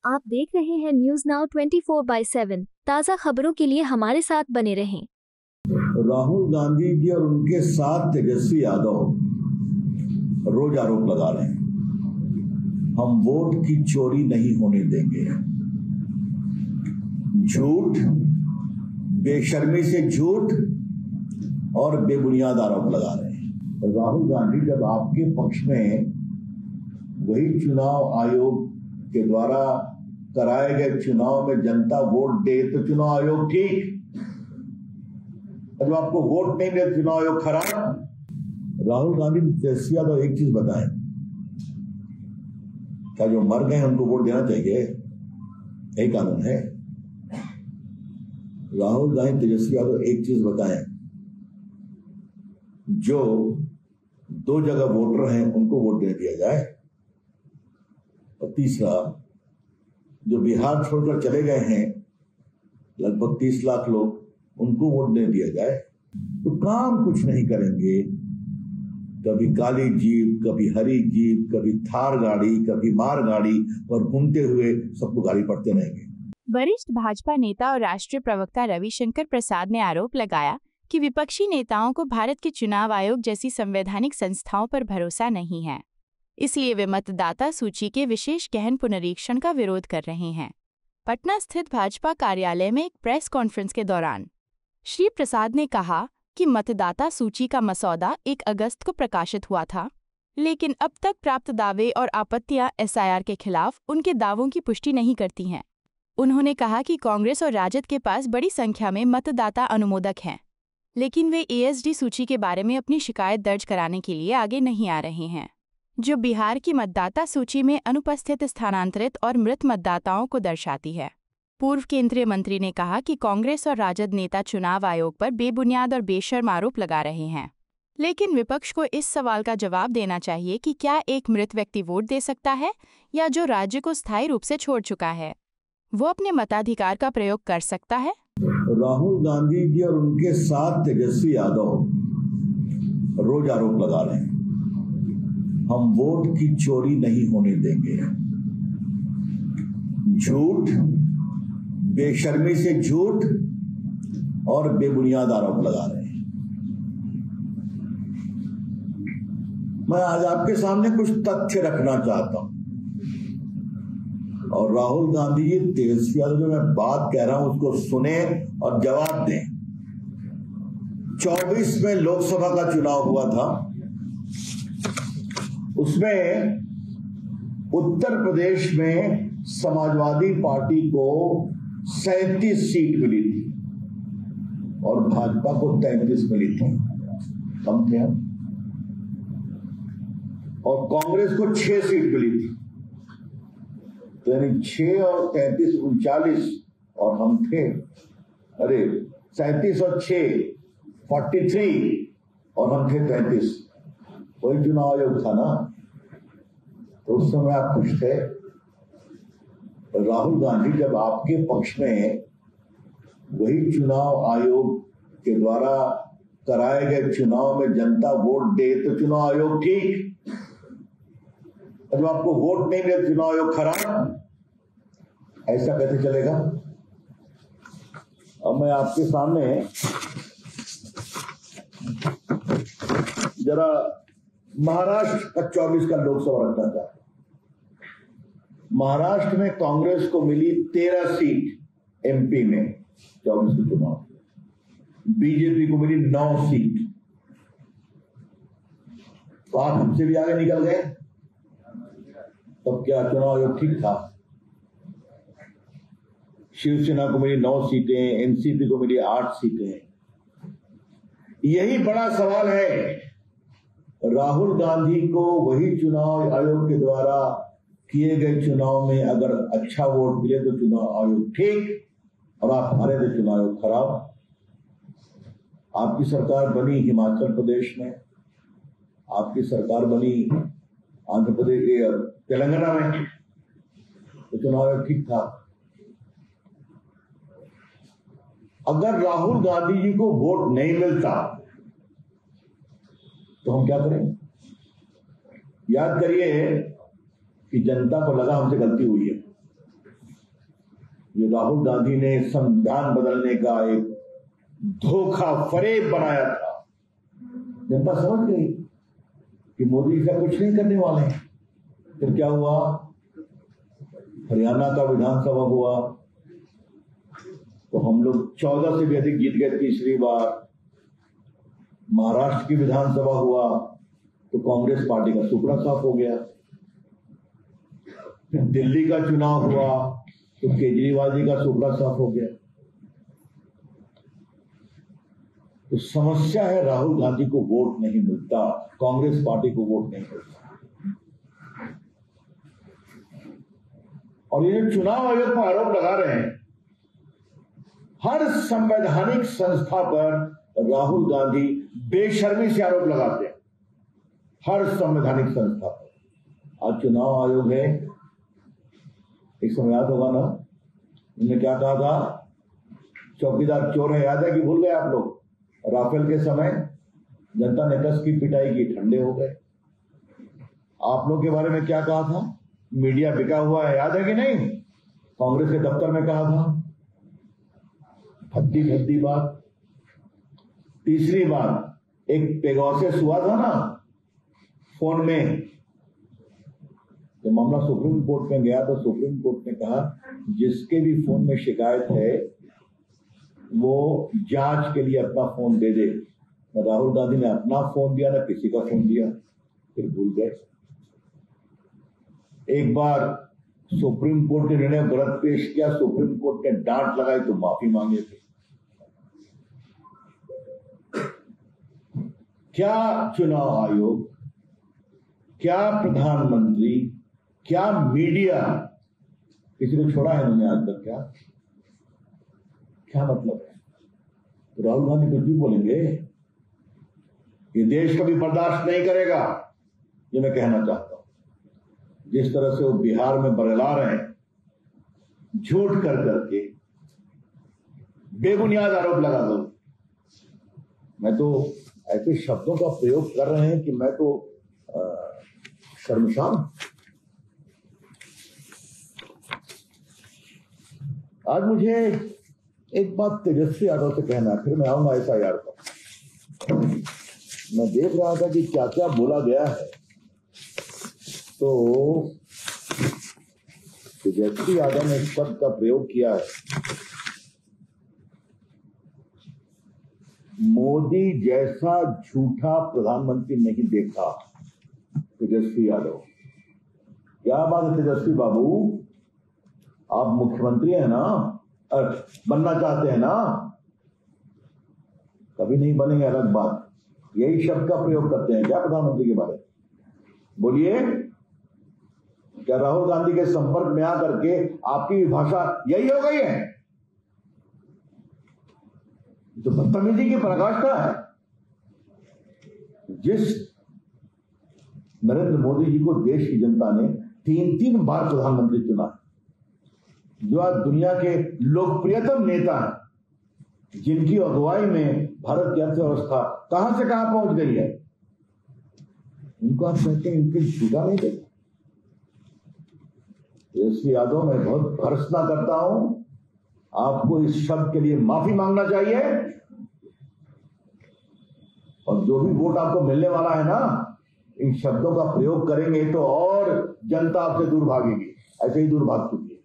आप देख रहे हैं न्यूज नाउ 24/7 ताज़ा खबरों के लिए हमारे साथ बने रहें। राहुल गांधी जी और उनके साथ तेजस्वी यादव रोज आरोप लगा रहे हैं, हम वोट की चोरी नहीं होने देंगे। झूठ, बेशर्मी से झूठ और बेबुनियाद आरोप लगा रहे हैं। राहुल गांधी जब आपके पक्ष में वही चुनाव आयोग के द्वारा कराए गए चुनाव में जनता वोट दे तो चुनाव आयोग ठीक, जब आपको वोट नहीं मिले चुनाव आयोग खराब। राहुल गांधी तेजस्वी यादव एक चीज बताएं, क्या जो मर गए उनको वोट देना चाहिए? यही कानून है। राहुल गांधी तेजस्वी यादव एक चीज बताएं, जो 2 जगह वोटर हैं उनको वोट दे दिया जाए, और तीसरा जो बिहार छोड़कर चले गए हैं लगभग 30 लाख लोग, उनको वोट दे दिया जाए। तो काम कुछ नहीं करेंगे, कभी काली जीप, कभी हरी जीप, कभी थार गाड़ी, कभी मार गाड़ी और घूमते हुए सबको गाड़ी पड़ते रहेंगे। वरिष्ठ भाजपा नेता और राष्ट्रीय प्रवक्ता रविशंकर प्रसाद ने आरोप लगाया कि विपक्षी नेताओं को भारत के चुनाव आयोग जैसी संवैधानिक संस्थाओं पर भरोसा नहीं है, इसलिए वे मतदाता सूची के विशेष गहन पुनरीक्षण का विरोध कर रहे हैं। पटना स्थित भाजपा कार्यालय में एक प्रेस कॉन्फ्रेंस के दौरान श्री प्रसाद ने कहा कि मतदाता सूची का मसौदा 1 अगस्त को प्रकाशित हुआ था, लेकिन अब तक प्राप्त दावे और आपत्तियां एसआईआर के खिलाफ उनके दावों की पुष्टि नहीं करती हैं। उन्होंने कहा कि कांग्रेस और राजद के पास बड़ी संख्या में मतदाता अनुमोदक हैं, लेकिन वे एएसडी सूची के बारे में अपनी शिकायत दर्ज कराने के लिए आगे नहीं आ रहे हैं, जो बिहार की मतदाता सूची में अनुपस्थित स्थानांतरित और मृत मतदाताओं को दर्शाती है। पूर्व केंद्रीय मंत्री ने कहा कि कांग्रेस और राजद नेता चुनाव आयोग पर बेबुनियाद और बेशर्म आरोप लगा रहे हैं, लेकिन विपक्ष को इस सवाल का जवाब देना चाहिए कि क्या एक मृत व्यक्ति वोट दे सकता है, या जो राज्य को स्थायी रूप से छोड़ चुका है वो अपने मताधिकार का प्रयोग कर सकता है। राहुल गांधी जी और उनके साथ तेजस्वी यादव रोज आरोप लगा रहे हैं, हम वोट की चोरी नहीं होने देंगे। झूठ, बेशर्मी से झूठ और बेबुनियाद आरोप लगा रहे हैं। मैं आज आपके सामने कुछ तथ्य रखना चाहता हूं, और राहुल गांधी जी तेजस्वी यादव जो मैं बात कह रहा हूं उसको सुने और जवाब दें। 24 में लोकसभा का चुनाव हुआ था, उसमें उत्तर प्रदेश में समाजवादी पार्टी को 37 सीट मिली थी और भाजपा को 33 मिली थी, कम थे हम, और कांग्रेस को 6 सीट मिली थी, तो यानी 6 और 33 39, और हम थे 37 और 6 43 और हम थे 33। वही चुनाव आयोग था ना, तो उस समय आप खुश थे। राहुल गांधी जब आपके पक्ष में वही चुनाव आयोग के द्वारा कराए गए चुनाव में जनता वोट दे तो चुनाव आयोग ठीक, जब आपको वोट नहीं मिले चुनाव आयोग खराब। ऐसा कैसे चलेगा? अब मैं आपके सामने जरा महाराष्ट्र का 24 का लोकसभा रखना था। महाराष्ट्र में कांग्रेस को मिली 13 सीट एमपी में 24 के चुनाव, बीजेपी को मिली 9 सीट। तो आप हमसे भी आगे निकल गए, तब क्या चुनाव आयोग ठीक था? शिवसेना को मिली 9 सीटें, एनसीपी को मिली 8 सीटें। यही बड़ा सवाल है। राहुल गांधी को वही चुनाव आयोग के द्वारा किए गए चुनाव में अगर अच्छा वोट मिले तो चुनाव आयोग ठीक, और आप हारे तो चुनाव आयोग खराब। आपकी सरकार बनी हिमाचल प्रदेश में, आपकी सरकार बनी आंध्र प्रदेश, तेलंगाना में, तो चुनाव आयोग ठीक था। अगर राहुल गांधी जी को वोट नहीं मिलता तो हम क्या करें? याद करिए कि जनता को लगा हमसे गलती हुई है, जो राहुल गांधी ने संविधान बदलने का एक धोखा फरेब बनाया था, जनता समझ गई कि मोदी ऐसा कुछ नहीं करने वाले हैं। फिर क्या हुआ? हरियाणा का विधानसभा हुआ तो हम लोग 14 से भी अधिक जीत गए तीसरी बार। महाराष्ट्र की विधानसभा हुआ तो कांग्रेस पार्टी का सुपड़ा साफ हो गया। फिर दिल्ली का चुनाव हुआ तो केजरीवाल जी का सुपड़ा साफ हो गया। तो समस्या है राहुल गांधी को वोट नहीं मिलता, कांग्रेस पार्टी को वोट नहीं मिलता। और ये चुनाव आयोग पर आरोप लगा रहे हैं, हर संवैधानिक संस्था पर राहुल गांधी बेशर्मी से आरोप लगाते हैं, हर संवैधानिक संस्था पर। आज चुनाव आयोग है, एक समय याद होगा ना, उन्होंने क्या कहा था? चौकीदार चोर है, याद है कि भूल गए आप लोग? राफेल के समय जनता ने कस की पिटाई की, ठंडे हो गए। आप लोग के बारे में क्या कहा था? मीडिया बिका हुआ है, याद है कि नहीं? कांग्रेस के दफ्तर में कहा था, भद्दी भद्दी बात। तीसरी बार एक पेगासस हुआ था ना फोन में, जब मामला सुप्रीम कोर्ट में गया तो सुप्रीम कोर्ट ने कहा जिसके भी फोन में शिकायत है वो जांच के लिए अपना फोन दे दे। राहुल गांधी ने अपना फोन दिया, ना किसी का फोन दिया, फिर भूल गए। एक बार सुप्रीम कोर्ट ने निर्णय गलत पेश किया, सुप्रीम कोर्ट ने डांट लगाई तो माफी मांगे थे। क्या चुनाव आयोग, क्या प्रधानमंत्री, क्या मीडिया, किसी को छोड़ा है इन्होंने आज तक? क्या मतलब है? तो राहुल गांधी कुछ भी बोलेंगे, ये देश कभी बर्दाश्त नहीं करेगा, ये मैं कहना चाहता हूं। जिस तरह से वो बिहार में बरगला रहे हैं, झूठ कर करके बेबुनियाद आरोप लगा दो। मैं तो ऐसे शब्दों का प्रयोग कर रहे हैं कि मैं तो शर्मसार। आज मुझे एक बात तेजस्वी यादव से कहना है, फिर मैं आऊंगा SIR पर। मैं देख रहा था कि क्या क्या बोला गया है, तो तेजस्वी यादव ने एक शब्द का प्रयोग किया है, मोदी जैसा झूठा प्रधानमंत्री नहीं देखा। तेजस्वी यादव, क्या बात है तेजस्वी बाबू, आप मुख्यमंत्री हैं ना, बनना चाहते हैं ना? कभी नहीं बनेंगे, अलग बात। यही शब्द का प्रयोग करते हैं क्या प्रधानमंत्री के बारे में? बोलिए, क्या राहुल गांधी के संपर्क में आकर के आपकी भाषा यही हो गई है? तो बदतमीजी की पराकाष्ठा है। जिस नरेंद्र मोदी जी को देश की जनता ने 3-3 बार प्रधानमंत्री चुना, जो आज दुनिया के लोकप्रियतम नेता हैं, जिनकी अगुवाई में भारत की अर्थव्यवस्था कहां से कहां पहुंच गई है, उनको आप कहते हैं इनके झूठा नहीं देगा। तेजस्वी यादव, मैं बहुत भर्त्सना करता हूं, आपको इस शब्द के लिए माफी मांगना चाहिए। और जो भी वोट आपको मिलने वाला है ना, इन शब्दों का प्रयोग करेंगे तो और जनता आपसे दूर भागेगी, ऐसे ही दूर भाग चुकी है।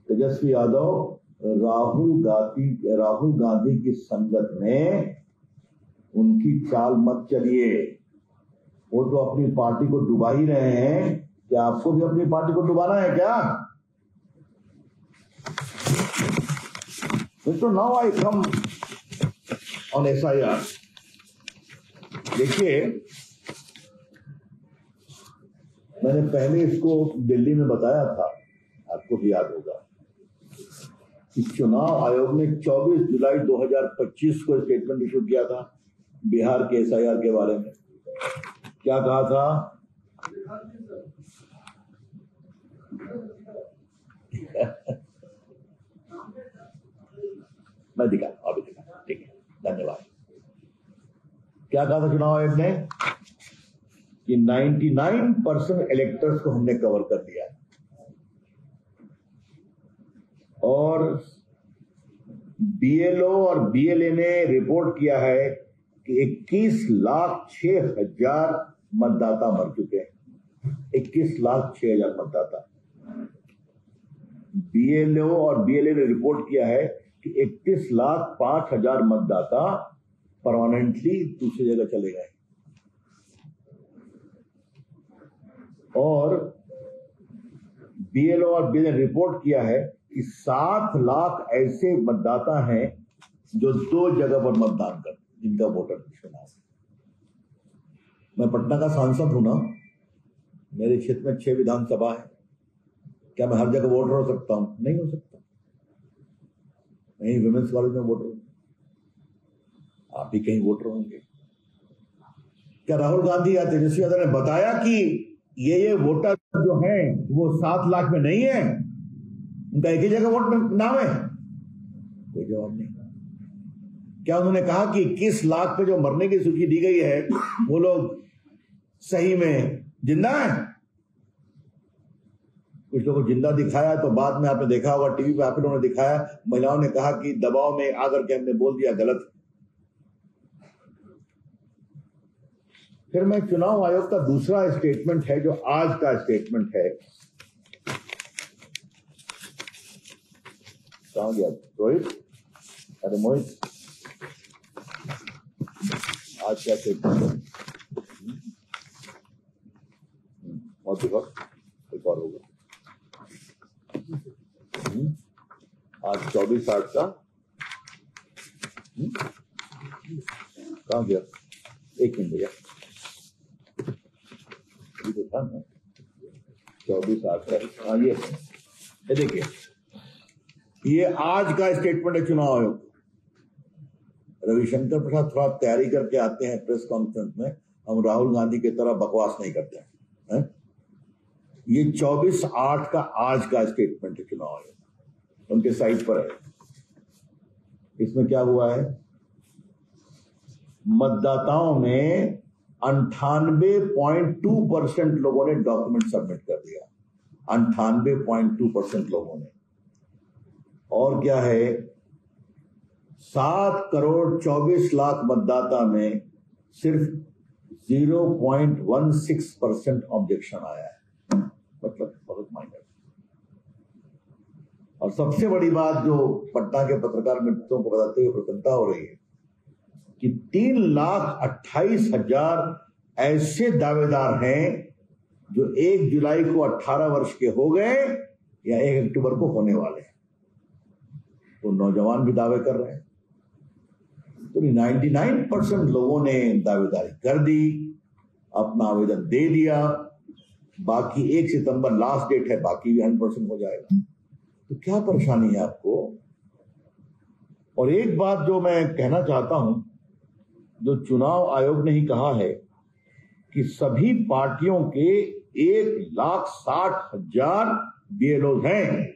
तेजस्वी यादव, राहुल गांधी की संगत में उनकी चाल मत चलिए। वो तो अपनी पार्टी को डुबा ही रहे हैं, क्या आपको भी अपनी पार्टी को डुबाना है क्या? तो now I come on SIR। देखिए, मैंने पहले इसको दिल्ली में बताया था, आपको भी याद होगा, कि चुनाव आयोग ने 24 जुलाई 2025 को स्टेटमेंट इशू किया था बिहार के SIR के बारे में। क्या कहा था? मैं दिखा, अभी दिखा, ठीक है, धन्यवाद। क्या कहा था चुनाव आयोग ने? कि 99% इलेक्टर्स को हमने कवर कर दिया। और BLO और BLA ने रिपोर्ट किया है कि 21,06,000 मतदाता मर चुके हैं। 21,06,000 मतदाता। BLO और BLA ने रिपोर्ट किया है कि 31,05,000 मतदाता परमानेंटली दूसरी जगह चले गए। और BLO और BLA ने रिपोर्ट किया है कि 7 लाख ऐसे मतदाता हैं जो 2 जगह पर मतदान करते, जिनका वोटर चुनाव। मैं पटना का सांसद हूं ना, मेरे क्षेत्र में 6 विधानसभा है। क्या मैं हर जगह वोटर हो सकता हूं? नहीं हो सकता। नहीं, विमेंस कॉलेज में वोटर हूं, आप भी कहीं वोटर होंगे। क्या राहुल गांधी या तेजस्वी यादव ने बताया कि ये वोटर जो हैं वो 7 लाख में नहीं है, उनका एक ही जगह वोट नाम है? कोई जवाब नहीं। क्या उन्होंने कहा कि 21 लाख पे जो मरने की सूची दी गई है वो लोग सही में जिंदा है? कुछ लोगों को जिंदा दिखाया तो बाद में आपने देखा होगा टीवी पे आप लोगों ने दिखाया, महिलाओं ने कहा कि दबाव में आकर के हमने बोल दिया गलत। फिर मैं चुनाव आयोग का दूसरा स्टेटमेंट है जो आज का स्टेटमेंट है, कहां गया रोहित? अरे मोहित, आज क्या स्टेटमेंट है? और एक और होगा आज 24/8 का। कहां गया? 1 मिनट भैया, तो था ना 24/8 का। हाँ, ये देखिए, ये आज का स्टेटमेंट है चुनाव आयोग। रविशंकर प्रसाद थोड़ा तैयारी करके आते हैं प्रेस कॉन्फ्रेंस में, हम राहुल गांधी की तरह बकवास नहीं करते हैं। ये 24/8 का आज का स्टेटमेंट है चुनाव आयोग, उनके साइट पर है। इसमें क्या हुआ है? मतदाताओं में 98.2% लोगों ने डॉक्यूमेंट सबमिट कर दिया। 98.2% लोगों ने। और क्या है? 7,24,00,000 मतदाता में सिर्फ 0.16% ऑब्जेक्शन आया है, मतलब बहुत माइनर। और सबसे बड़ी बात जो पटना के पत्रकार मित्रों को बताते हुए प्रसन्नता हो रही है कि 3,28,000 ऐसे दावेदार हैं जो 1 जुलाई को 18 वर्ष के हो गए या 1 अक्टूबर को होने वाले हैं। तो नौजवान भी दावे कर रहे हैं। तो 99% लोगों ने दावेदारी कर दी, अपना आवेदन दे दिया। बाकी 1 सितंबर लास्ट डेट है, बाकी भी 100% हो जाएगा। तो क्या परेशानी है आपको? और एक बात जो मैं कहना चाहता हूं, जो चुनाव आयोग ने ही कहा है कि सभी पार्टियों के 1,60,000 BLOs हैं,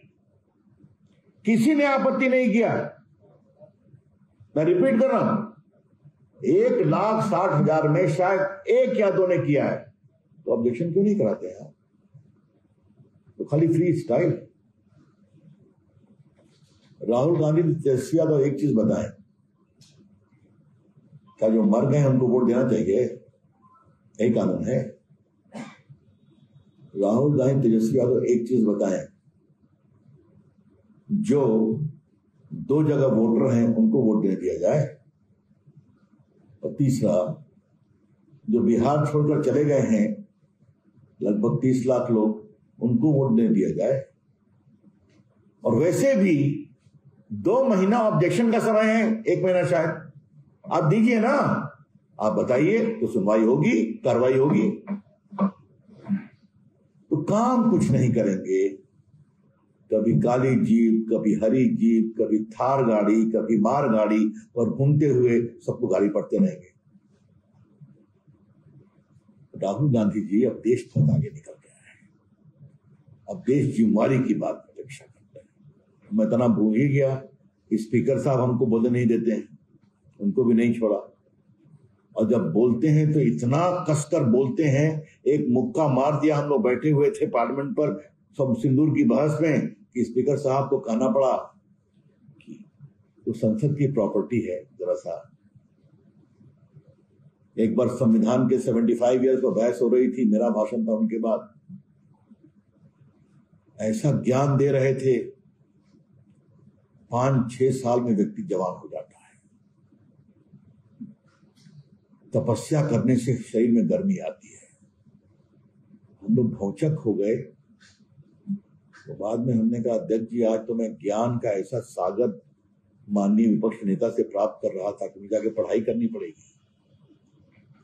किसी ने आपत्ति नहीं किया। मैं रिपीट कर रहा हूं, 1,60,000 में शायद 1 या 2 ने किया है, तो ऑब्जेक्शन क्यों नहीं कराते हैं? तो खाली फ्री स्टाइल। राहुल गांधी तेजस्वी यादव एक चीज बताएं, क्या जो मर गए उनको वोट देना चाहिए? यही कानून है। राहुल गांधी तेजस्वी यादव एक चीज बताएं, जो 2 जगह वोटर हैं उनको वोट दे दिया जाए। और तीसरा, जो बिहार छोड़कर चले गए हैं लगभग 30 लाख लोग, उनको वोट दे दिया जाए। और वैसे भी 2 महीना ऑब्जेक्शन का समय है, 1 महीना शायद, आप दीजिए ना, आप बताइए तो सुनवाई होगी, कार्रवाई होगी। तो काम कुछ नहीं करेंगे, कभी काली जीप, कभी हरी जीप, कभी थार गाड़ी, कभी मार गाड़ी, और घूमते हुए सबको गाड़ी पड़ते रहेंगे। राहुल गांधी जी अब देश बहुत आगे निकल गया है, अब देश जिम्मेवारी की बात अपेक्षा करता है। मैं इतना भूल ही गया, स्पीकर साहब हमको बोलने नहीं देते हैं, उनको भी नहीं छोड़ा। और जब बोलते हैं तो इतना कसकर बोलते हैं, एक मुक्का मार दिया। हम लोग बैठे हुए थे पार्लियामेंट पर, सब सिंदूर की बहस में, कि स्पीकर साहब को कहना पड़ा कि वो संसद की प्रॉपर्टी है। जरा सा एक बार संविधान के 75 ईयर्स पर बहस हो रही थी, मेरा भाषण था, उनके बाद ऐसा ज्ञान दे रहे थे, 5-6 साल में व्यक्ति जवान हो जाता है। तपस्या करने से शरीर में गर्मी आती है। हम लोग भौचक हो गए। तो बाद में हमने कहा, अध्यक्ष जी आज तो मैं ज्ञान का ऐसा सागर माननीय विपक्ष नेता से प्राप्त कर रहा था कि मुझे जाके पढ़ाई करनी पड़ेगी।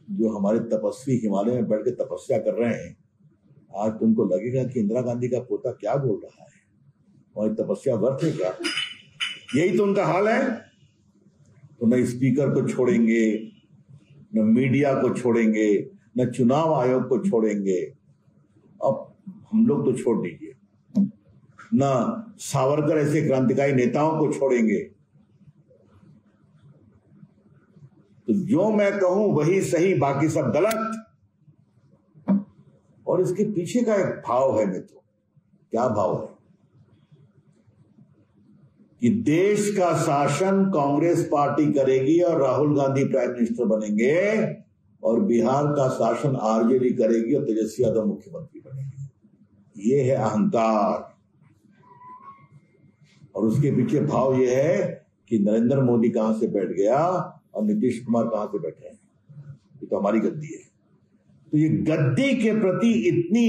जो हमारे तपस्वी हिमालय में बैठ के तपस्या कर रहे हैं, आज तुमको लगेगा कि इंदिरा गांधी का पोता क्या बोल रहा है, और तपस्या व्यर्थ है क्या? यही तो उनका हाल है। तो न स्पीकर को छोड़ेंगे, न मीडिया को छोड़ेंगे, न चुनाव आयोग को छोड़ेंगे। अब हम लोग तो छोड़ दीजिए, न सावरकर ऐसे क्रांतिकारी नेताओं को छोड़ेंगे। तो जो मैं कहूं वही सही, बाकी सब गलत। और इसके पीछे का एक भाव है मित्रों। क्या भाव है? कि देश का शासन कांग्रेस पार्टी करेगी और राहुल गांधी प्राइम मिनिस्टर बनेंगे, और बिहार का शासन आरजेडी करेगी और तेजस्वी यादव मुख्यमंत्री बनेंगे। ये है अहंकार। और उसके पीछे भाव ये है कि नरेंद्र मोदी कहां से बैठ गया और नीतीश कुमार कहां से बैठे हैं। ये तो हमारी गद्दी है। तो ये गद्दी के प्रति इतनी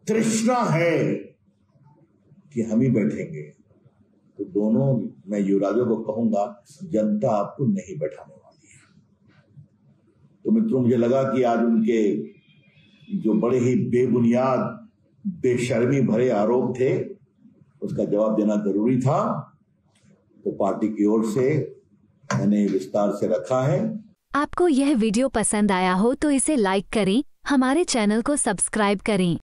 तृष्णा है कि हम ही बैठेंगे। तो दोनों, मैं युवराजों को कहूंगा, जनता आपको नहीं बैठाने वाली है। तो मित्रों, मुझे लगा कि आज उनके जो बड़े ही बेबुनियाद, बेशर्मी भरे आरोप थे, उसका जवाब देना जरूरी था। तो पार्टी की ओर से मैंने विस्तार से रखा है। आपको यह वीडियो पसंद आया हो तो इसे लाइक करें, हमारे चैनल को सब्सक्राइब करें।